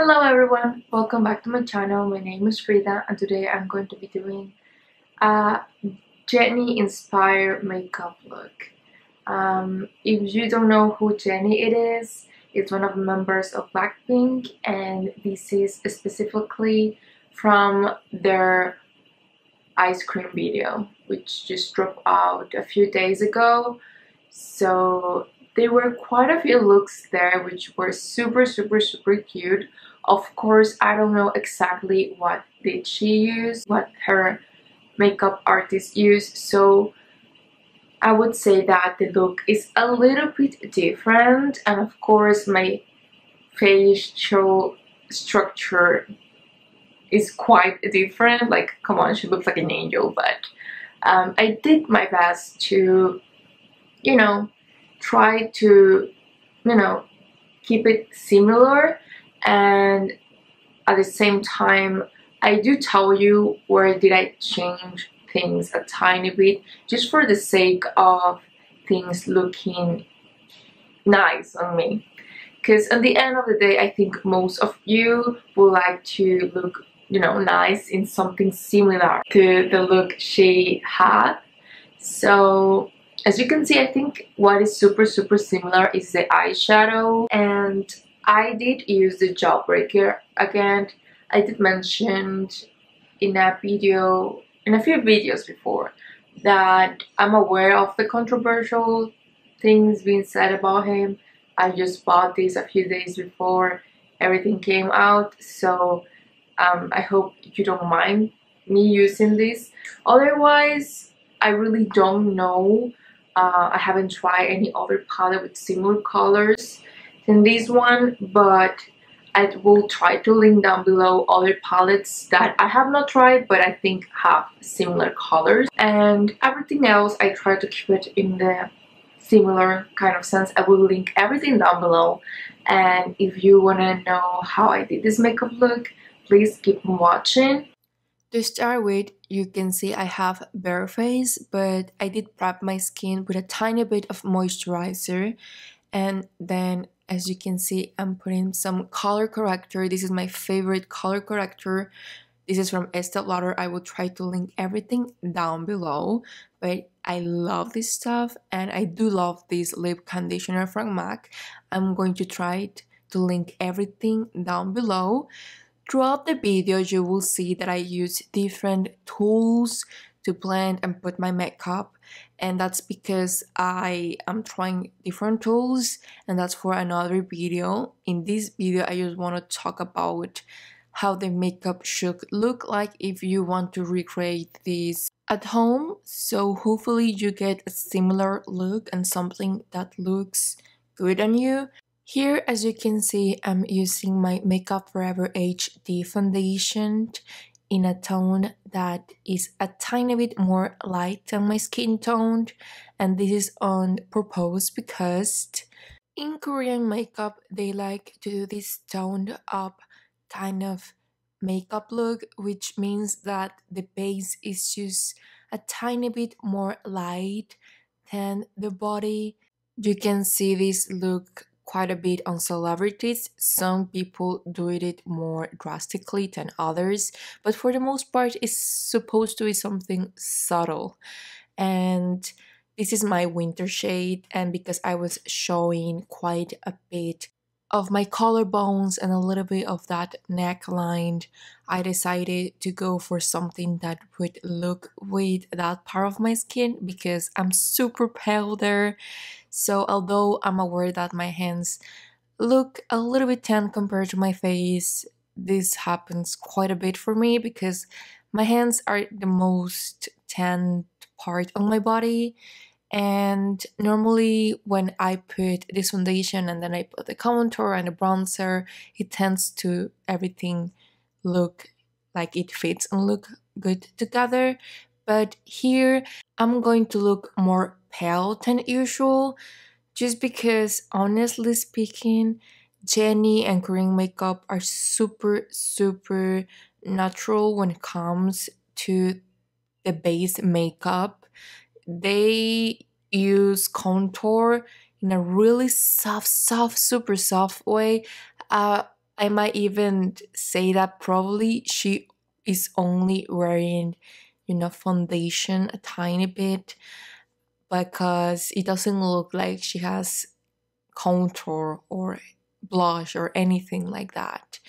Hello everyone, welcome back to my channel. My name is Frida and today I'm going to be doing a Jennie Inspired makeup look. If you don't know who Jennie it is, it's one of the members of Blackpink, and this is specifically from their ice cream video which just dropped out a few days ago. So there were quite a few looks there which were super cute. Of course, I don't know exactly what did she use, what her makeup artist used, so I would say that the look is a little bit different, and of course my facial structure is quite different. Like, come on, she looks like an angel, but I did my best to, try to, keep it similar, and at the same time I do tell you where did I change things a tiny bit just for the sake of things looking nice on me, because at the end of the day I think most of you would like to look nice in something similar to the look she had. So as you can see, I think what is super similar is the eyeshadow, and I did use the jawbreaker again. I did mention in a video, in a few videos before, that I'm aware of the controversial things being said about him. I just bought this a few days before everything came out, so I hope you don't mind me using this. Otherwise, I really don't know. I haven't tried any other palette with similar colors than this one, but I will try to link down below other palettes that I have not tried but I think have similar colors. And everything else I try to keep it in the similar kind of sense. I will link everything down below, and if you want to know how I did this makeup look, please keep watching. To start with, you can see I have bare face, but I did prep my skin with a tiny bit of moisturizer, and then as you can see I'm putting some color corrector. This is my favorite color corrector. This is from Estee Lauder. I will try to link everything down below, but I love this stuff, and I do love this lip conditioner from MAC. I'm going to try to link everything down below. Throughout the video, you will see that I use different tools to blend and put my makeup, and that's because I am trying different tools, and that's for another video. In this video, I just want to talk about how the makeup should look like if you want to recreate this at home. So hopefully you get a similar look and something that looks good on you. Here, as you can see, I'm using my Makeup Forever HD foundation in a tone that is a tiny bit more light than my skin tone, and this is on purpose because in Korean makeup they like to do this toned up kind of makeup look, which means that the base is just a tiny bit more light than the body. You can see this look quite a bit on celebrities. Some people do it more drastically than others, but for the most part it's supposed to be something subtle. And this is my winter shade, and because I was showing quite a bit of my collarbones and a little bit of that neckline, I decided to go for something that would look with that part of my skin because I'm super pale there. So although I'm aware that my hands look a little bit tan compared to my face, this happens quite a bit for me because my hands are the most tanned part on my body. And normally when I put this foundation and then I put the contour and the bronzer, it tends to everything look like it fits and look good together. But here I'm going to look more pale than usual, just because honestly speaking, Jennie and Korean makeup are super natural when it comes to the base makeup. They use contour in a really soft, super soft way. I I might even say that probably she is only wearing, you know, foundation a tiny bit, because it doesn't look like she has contour or blush or anything like that.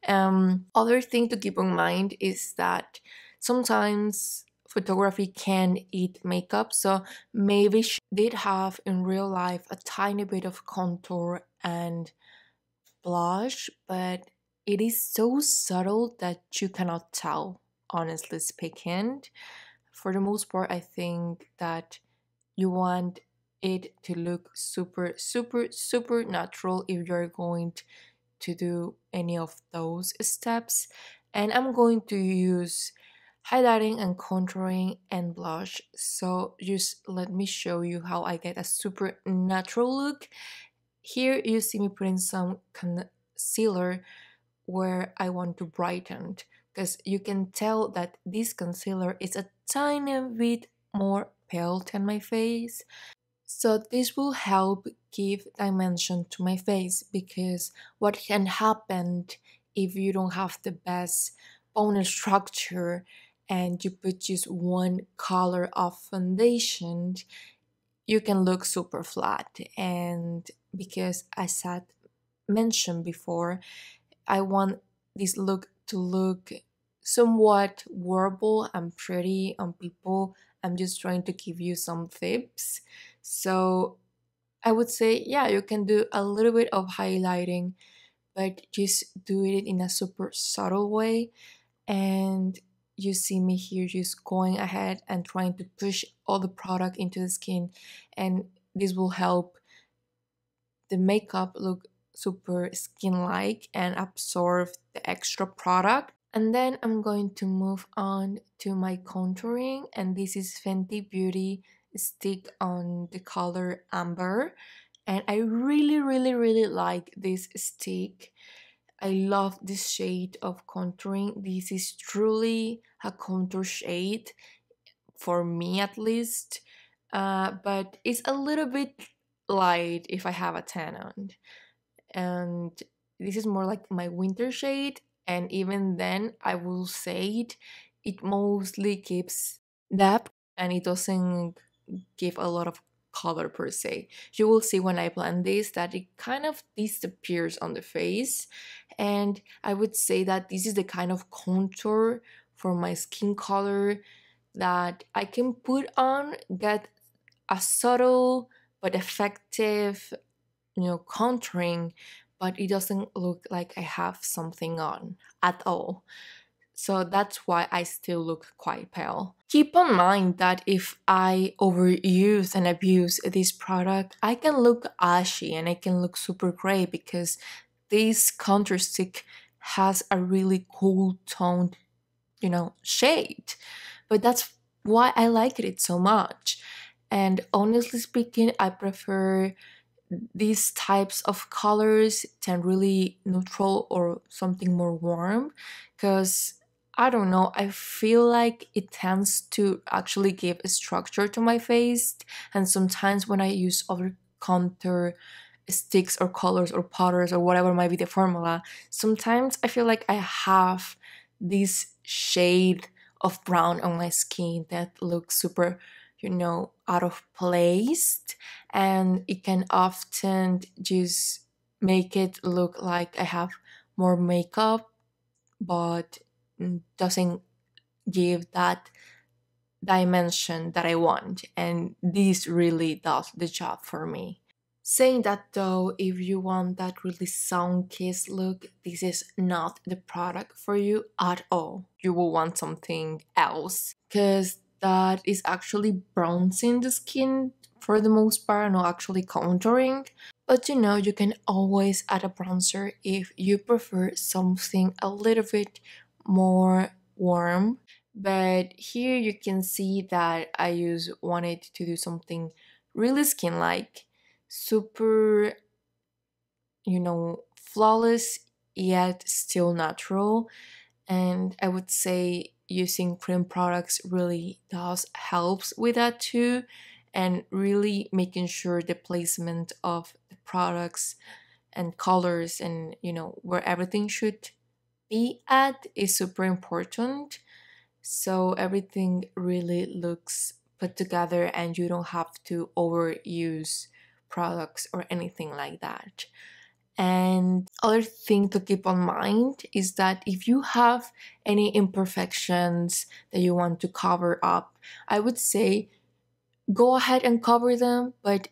Other thing to keep in mind is that sometimes photography can eat makeup, so maybe she did have in real life a tiny bit of contour and blush, but it is so subtle that you cannot tell, honestly speaking. For the most part, I think that you want it to look super, super, super natural if you're going to do any of those steps. And I'm going to use highlighting and contouring and blush. So just let me show you how I get a super natural look. Here you see me putting some concealer where I want to brighten, because you can tell that this concealer is a tiny bit more pale than my face. So this will help give dimension to my face, because what can happen if you don't have the best bone structure and you put just one color of foundation, you can look super flat. And because I said mentioned before, I want this look to look somewhat wearable and pretty on people. I'm just trying to give you some tips. So I would say, yeah, you can do a little bit of highlighting, but just do it in a super subtle way. And you see me here just going ahead and trying to push all the product into the skin, and this will help the makeup look super skin-like and absorb the extra product. And then I'm going to move on to my contouring, and this is Fenty Beauty stick on the color Amber, and I really, really, really like this stick. I love this shade of contouring. This is truly a contour shade, for me at least, but it's a little bit light if I have a tan on. And this is more like my winter shade, and even then I will say it mostly gives depth and it doesn't give a lot of color per se. You will see when I blend this that it kind of disappears on the face, and I would say that this is the kind of contour for my skin color that I can put on, get a subtle but effective, you know, contouring, but it doesn't look like I have something on at all. So that's why I still look quite pale. Keep in mind that if I overuse and abuse this product, I can look ashy and I can look super gray, because this contour stick has a really cool toned, you know, shade. But that's why I like it so much. And honestly speaking, I prefer these types of colors than really neutral or something more warm, because I don't know, I feel like it tends to actually give a structure to my face. And sometimes when I use other contour sticks or colors or powders or whatever might be the formula, sometimes I feel like I have this shade of brown on my skin that looks super, you know, out of place, and it can often just make it look like I have more makeup, but doesn't give that dimension that I want, and this really does the job for me. Saying that though, if you want that really sun-kissed look, this is not the product for you at all. You will want something else, because that is actually bronzing the skin for the most part, not actually contouring. But you know, you can always add a bronzer if you prefer something a little bit more warm. But here you can see that I wanted to do something really skin-like, super, you know, flawless yet still natural. And I would say using cream products really does helps with that too, and really making sure the placement of the products and colors and, you know, where everything should be at is super important. So everything really looks put together and you don't have to overuse products or anything like that. And other thing to keep in mind is that if you have any imperfections that you want to cover up, I would say go ahead and cover them, but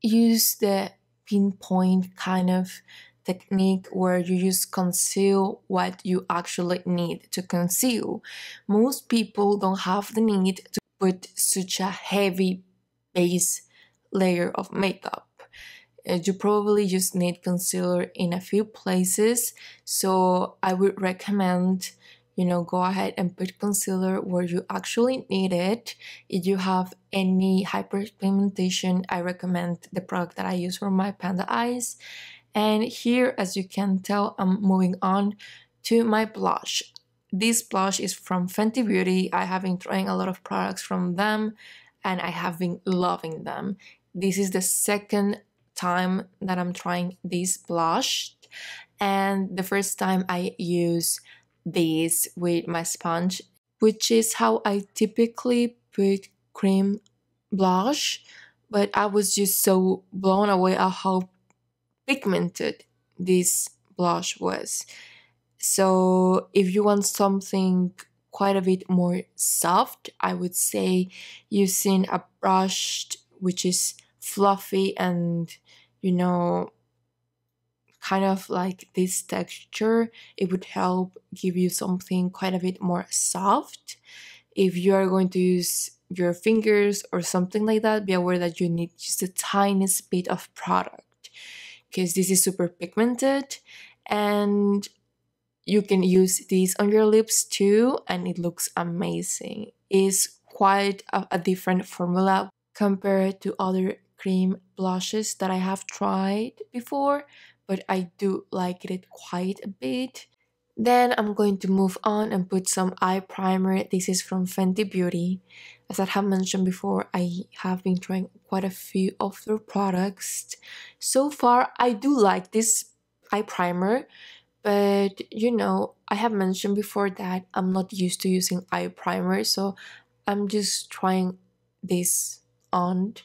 use the pinpoint kind of technique where you just conceal what you actually need to conceal. Most people don't have the need to put such a heavy base layer of makeup. You probably just need concealer in a few places, so I would recommend, you know, go ahead and put concealer where you actually need it. If you have any hyperpigmentation, I recommend the product that I use for my panda eyes. And here, as you can tell, I'm moving on to my blush. This blush is from Fenty Beauty. I have been trying a lot of products from them and I have been loving them. This is the second time that I'm trying this blush, and the first time I use this with my sponge, which is how I typically put cream blush, but I was just so blown away at how pigmented this blush was. So if you want something quite a bit more soft, I would say using a brush which is fluffy and, you know, kind of like this texture, it would help give you something quite a bit more soft. If you are going to use your fingers or something like that, be aware that you need just the tiniest bit of product because this is super pigmented, and you can use this on your lips too and it looks amazing. It's quite a different formula compared to other cream blushes that I have tried before, but I do like it quite a bit. Then I'm going to move on and put some eye primer. This is from Fenty Beauty. As I have mentioned before, I have been trying quite a few of their products. So far, I do like this eye primer, but you know, I have mentioned before that I'm not used to using eye primer, so I'm just trying this on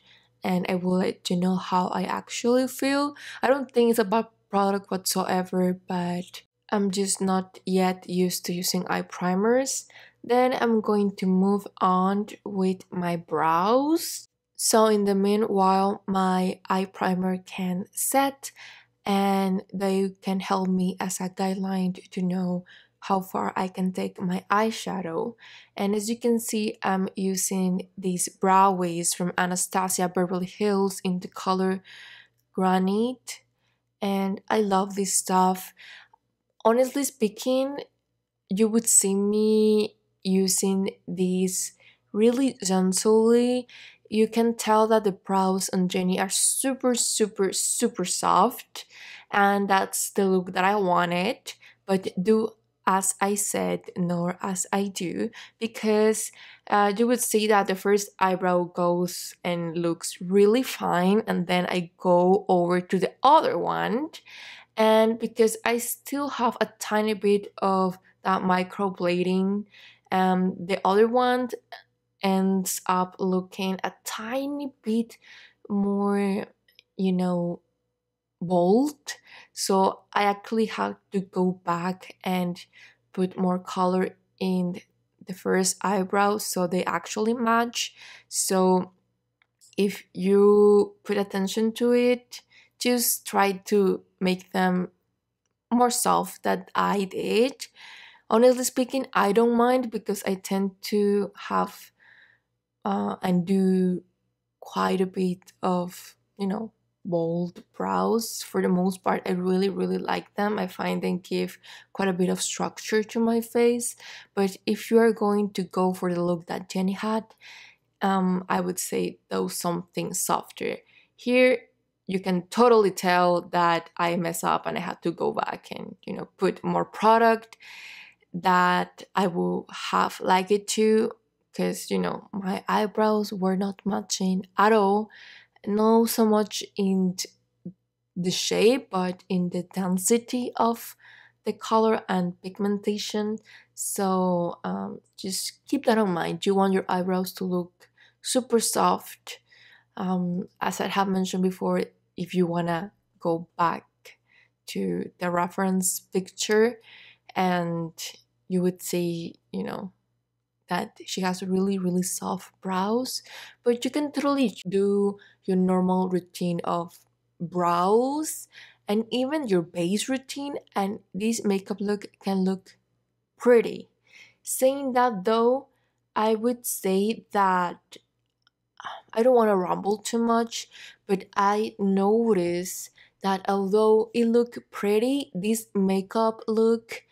and I will let you know how I actually feel. I don't think it's a bad product whatsoever, but I'm just not yet used to using eye primers. Then I'm going to move on with my brows. So in the meanwhile, my eye primer can set and they can help me as a guideline to know how far I can take my eyeshadow. And as you can see, I'm using these brow waves from Anastasia Beverly Hills in the color Granite, and I love this stuff. Honestly speaking, you would see me using these really gently. You can tell that the brows on Jennie are super soft, and that's the look that I wanted. But do as I said, nor as I do, because you would see that the first eyebrow goes and looks really fine, and then I go over to the other one, and because I still have a tiny bit of that microblading, the other one ends up looking a tiny bit more, you know, bold. So I actually had to go back and put more color in the first eyebrow so they actually match. So if you put attention to it, just try to make them more soft than I did. Honestly speaking, I don't mind because I tend to have and do quite a bit of, you know, bold brows. For the most part, I really like them. I find they give quite a bit of structure to my face. But if you are going to go for the look that Jennie had, I would say though something softer. Here you can totally tell that I mess up and I had to go back and, you know, put more product that I will have liked it to, because, you know, my eyebrows were not matching at all. No so much in the shape, but in the density of the color and pigmentation. So just keep that in mind. You want your eyebrows to look super soft. As I have mentioned before, if you wanna go back to the reference picture, and you would see, you know, that she has really soft brows, but you can totally do your normal routine of brows and even your base routine, and this makeup look can look pretty. Saying that though, I would say that I don't want to ramble too much, but I notice that although it looked pretty, this makeup look,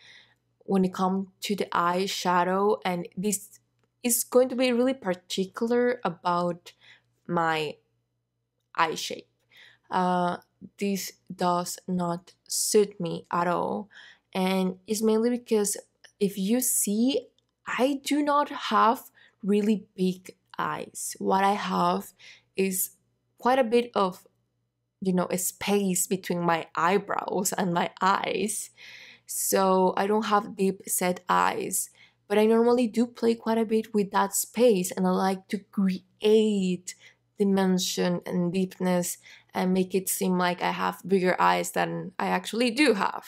when it comes to the eyeshadow, and this is going to be really particular about my eye shape. Uh, this does not suit me at all, and it's mainly because if you see, I do not have really big eyes. What I have is quite a bit of, you know, a space between my eyebrows and my eyes, so I don't have deep set eyes, but I normally do play quite a bit with that space, and I like to create dimension and deepness and make it seem like I have bigger eyes than I actually do have.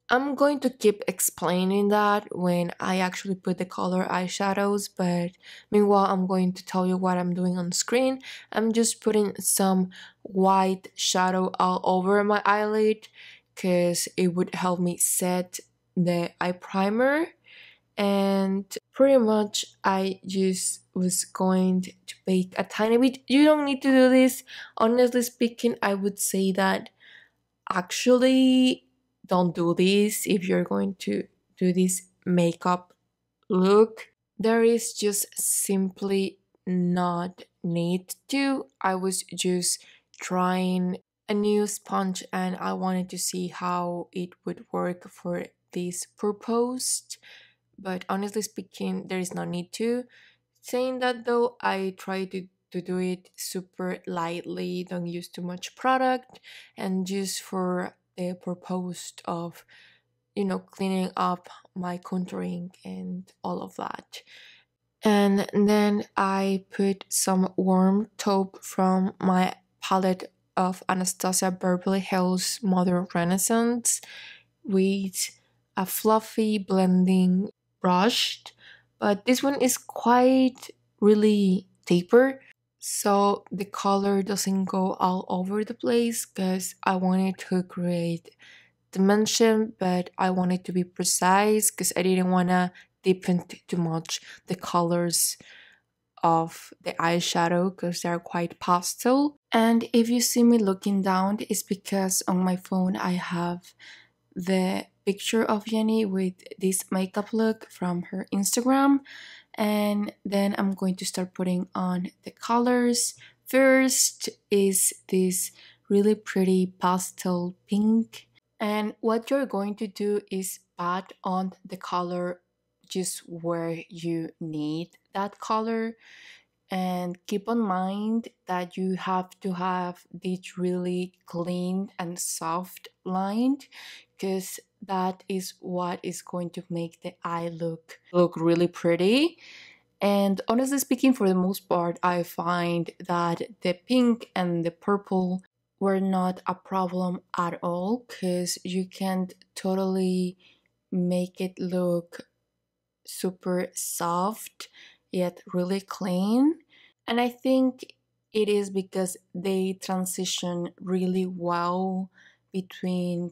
I'm going to keep explaining that when I actually put the color eyeshadows, but meanwhile I'm going to tell you what I'm doing on screen. I'm just putting some white shadow all over my eyelid because it would help me set the eye primer, and pretty much I just was going to bake a tiny bit. You don't need to do this. Honestly speaking, I would say that actually don't do this if you're going to do this makeup look. There is just simply not need to. I was just trying a new sponge and I wanted to see how it would work for this purpose, but honestly speaking there is no need to. Saying that though, I try to do it super lightly, don't use too much product, and just for the purpose of, you know, cleaning up my contouring and all of that. And then I put some warm taupe from my palette of Anastasia Beverly Hills Modern Renaissance with a fluffy blending brush, but this one is quite really taper, so the color doesn't go all over the place because I wanted to create dimension, but I wanted to be precise because I didn't want to deepen too much the colors of the eyeshadow because they're quite pastel. And if you see me looking down, it's because on my phone I have the picture of Jennie with this makeup look from her Instagram, and then I'm going to start putting on the colors. First is this really pretty pastel pink, and what you're going to do is pat on the color just where you need that color, and keep in mind that you have to have this really clean and soft line because that is what is going to make the eye look really pretty. And honestly speaking, for the most part, I find that the pink and the purple were not a problem at all because you can totally make it look super soft yet really clean. And I think it is because they transition really well between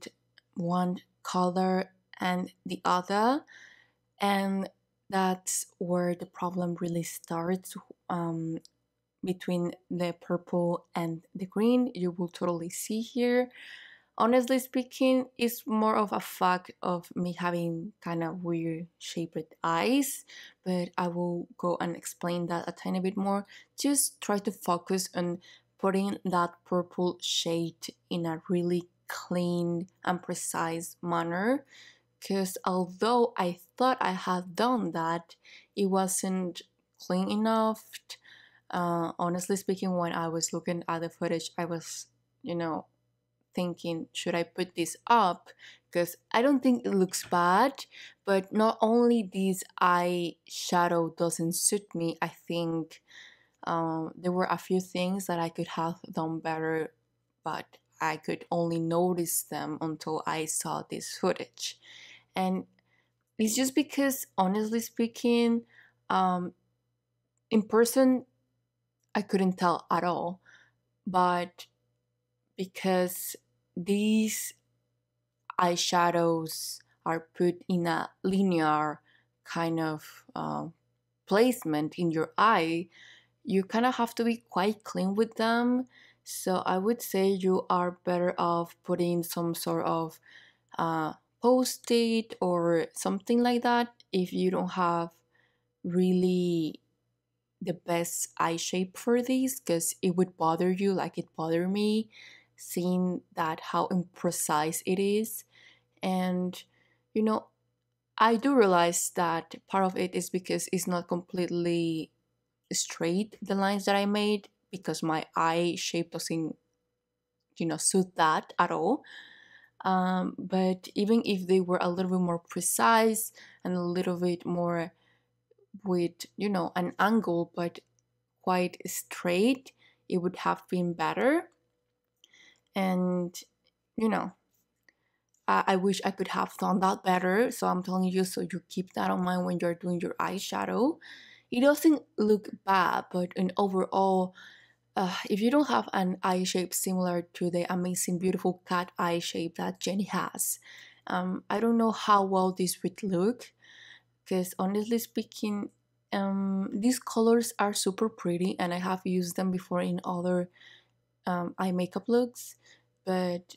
one color and the other, and that's where the problem really starts. Between the purple and the green, you will totally see here. Honestly speaking, it's more of a fact of me having kind of weird shaped eyes, but I will go and explain that a tiny bit more. Just try to focus on putting that purple shade in a really clean and precise manner, because although I thought I had done that, it wasn't clean enough. Honestly speaking, when I was looking at the footage, I was, you know, thinking, should I put this up? Because I don't think it looks bad, but not only this eyeshadow doesn't suit me, I think there were a few things that I could have done better, but I could only notice them until I saw this footage. And it's just because, honestly speaking, in person, I couldn't tell at all. But because these eyeshadows are put in a linear kind of placement in your eye, you kind of have to be quite clean with them. So I would say you are better off putting some sort of post-it or something like that if you don't have really the best eye shape for these, because it would bother you like it bothered me seeing that how imprecise it is. And you know, I do realize that part of it is because it's not completely straight, the lines that I made, because my eye shape doesn't, suit that at all. But even if they were a little bit more precise and a little bit more with, an angle but quite straight, it would have been better. And, you know, I wish I could have done that better. So I'm telling you, so you keep that in mind when you're doing your eyeshadow. It doesn't look bad, but in overall, if you don't have an eye shape similar to the amazing, beautiful cat eye shape that Jennie has, I don't know how well this would look. Because honestly speaking, these colors are super pretty, and I have used them before in other eye makeup looks, but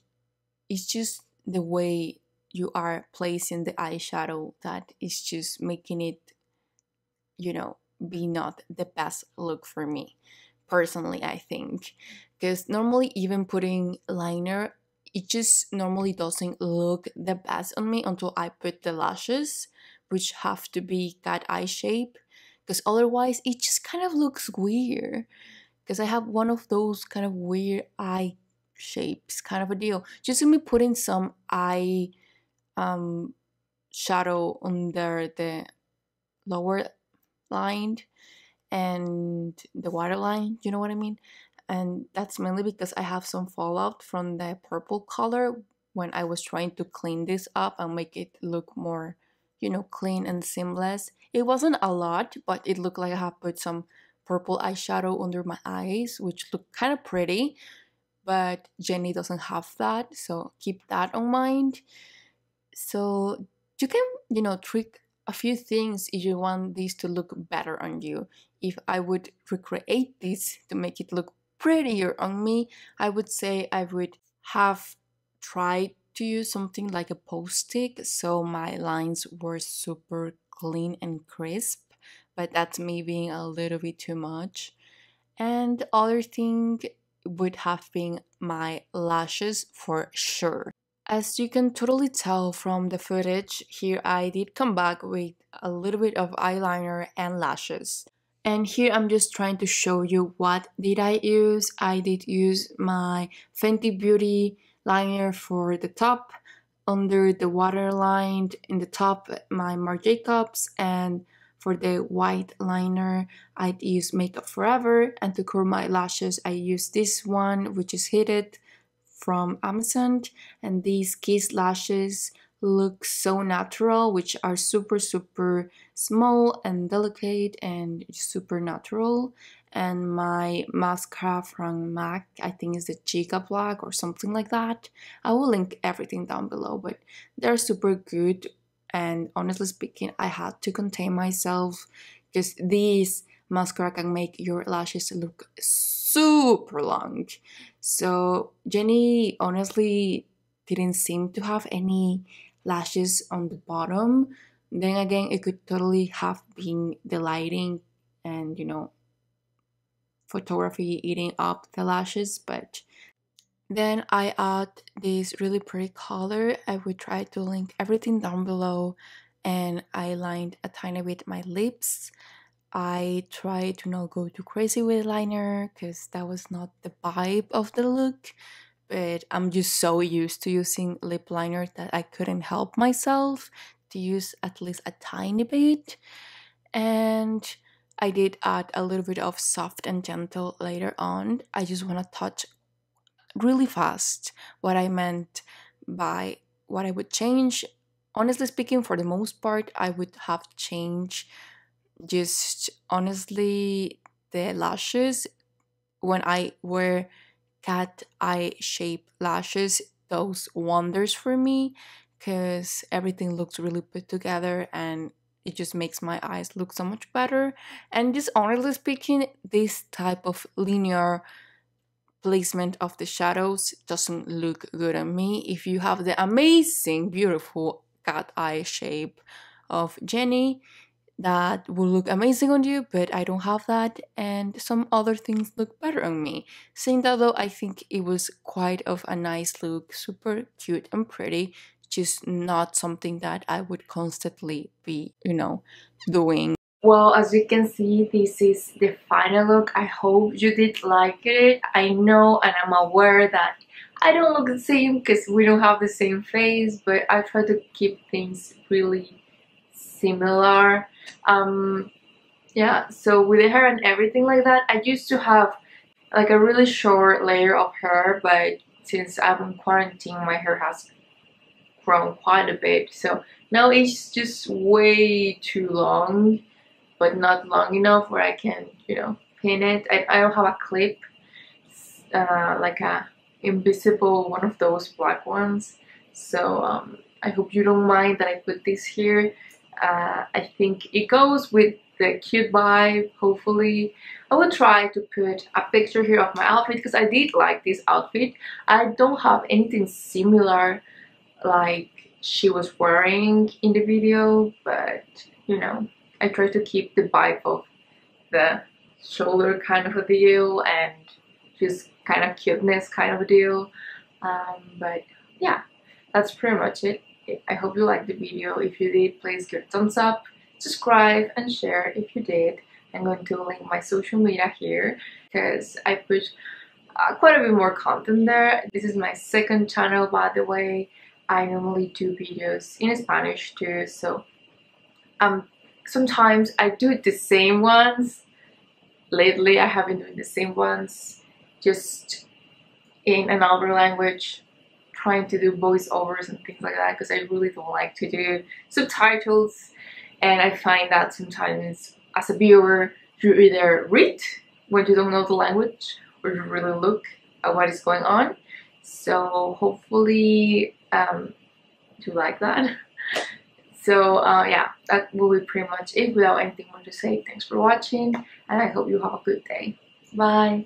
it's just the way you are placing the eyeshadow that is just making it, be not the best look for me personally, I think. Because normally, even putting liner, it just normally doesn't look the best on me until I put the lashes, which have to be cat eye shape, because otherwise it just kind of looks weird. Because I have one of those kind of weird eye shapes, kind of a deal. Just me putting some eye shadow under the lower line and the waterline, you know what I mean? And that's mainly because I have some fallout from the purple color when I was trying to clean this up and make it look more, clean and seamless. It wasn't a lot, but it looked like I have put some purple eyeshadow under my eyes, which looked kind of pretty, but Jennie doesn't have that, so keep that in mind. So you can, trick a few things if you want these to look better on you. If I would recreate this to make it look prettier on me, I would say I would have tried to use something like a post-it so my lines were super clean and crisp, but that's me being a little bit too much. And the other thing would have been my lashes for sure. As you can totally tell from the footage, here I did come back with a little bit of eyeliner and lashes. And here I'm just trying to show you what did I use. I did use my Fenty Beauty liner for the top, under the waterline in the top my Marc Jacobs, and for the white liner I'd use Makeup Forever, and to curl my lashes I use this one, which is Hit from Amazon. And these Kiss lashes look so natural, which are super small and delicate and super natural. And my mascara from MAC, I think is the Chica Black or something like that. I will link everything down below, but they're super good. And honestly speaking, I had to contain myself because these mascara can make your lashes look super long. So Jennie honestly didn't seem to have any lashes on the bottom. Then again, it could totally have been the lighting and, photography eating up the lashes. But then I add this really pretty color. I would try to link everything down below, and I lined a tiny bit my lips. I tried to not go too crazy with liner because that was not the vibe of the look. but I'm just so used to using lip liner that I couldn't help myself to use at least a tiny bit. And I did add a little bit of soft and gentle later on. I just want to touch really fast what I meant by what I would change. Honestly speaking, for the most part, I would have changed just honestly the lashes. When I wear cat eye shape lashes, those wonders for me because everything looks really put together and it just makes my eyes look so much better. And just honestly speaking, this type of linear placement of the shadows doesn't look good on me. If you have the amazing, beautiful cat eye shape of Jennie, that will look amazing on you, but I don't have that, and some other things look better on me. Saying that though, I think it was quite of a nice look, super cute and pretty, just not something that I would constantly be, doing. Well, as you can see, this is the final look. I hope you did like it. I know and I'm aware that I don't look the same because we don't have the same face, but I try to keep things really similar. Yeah, so with the hair and everything like that, I used to have like a really short layer of hair, but since I'm in quarantine, my hair has grown quite a bit. So now it's just way too long, but not long enough where I can, pin it. I don't have a clip, like a invisible one of those black ones. So I hope you don't mind that I put this here. I think it goes with the cute vibe. Hopefully I will try to put a picture here of my outfit because I did like this outfit. I don't have anything similar like she was wearing in the video, but I try to keep the vibe of the shoulder kind of a deal and just kind of cuteness kind of a deal. But yeah, that's pretty much it. I hope you liked the video. If you did, please give a thumbs up, subscribe and share if you did. I'm going to link my social media here because I put quite a bit more content there. This is my second channel, by the way. I normally do videos in Spanish too, so sometimes I do the same ones. Lately I have been doing the same ones just in another language, trying to do voiceovers and things like that because I really don't like to do subtitles, and I find that sometimes as a viewer you either read when you don't know the language or you really look at what is going on. So hopefully you like that. So yeah, that will be pretty much it. Without anything more to say, thanks for watching and I hope you have a good day. Bye.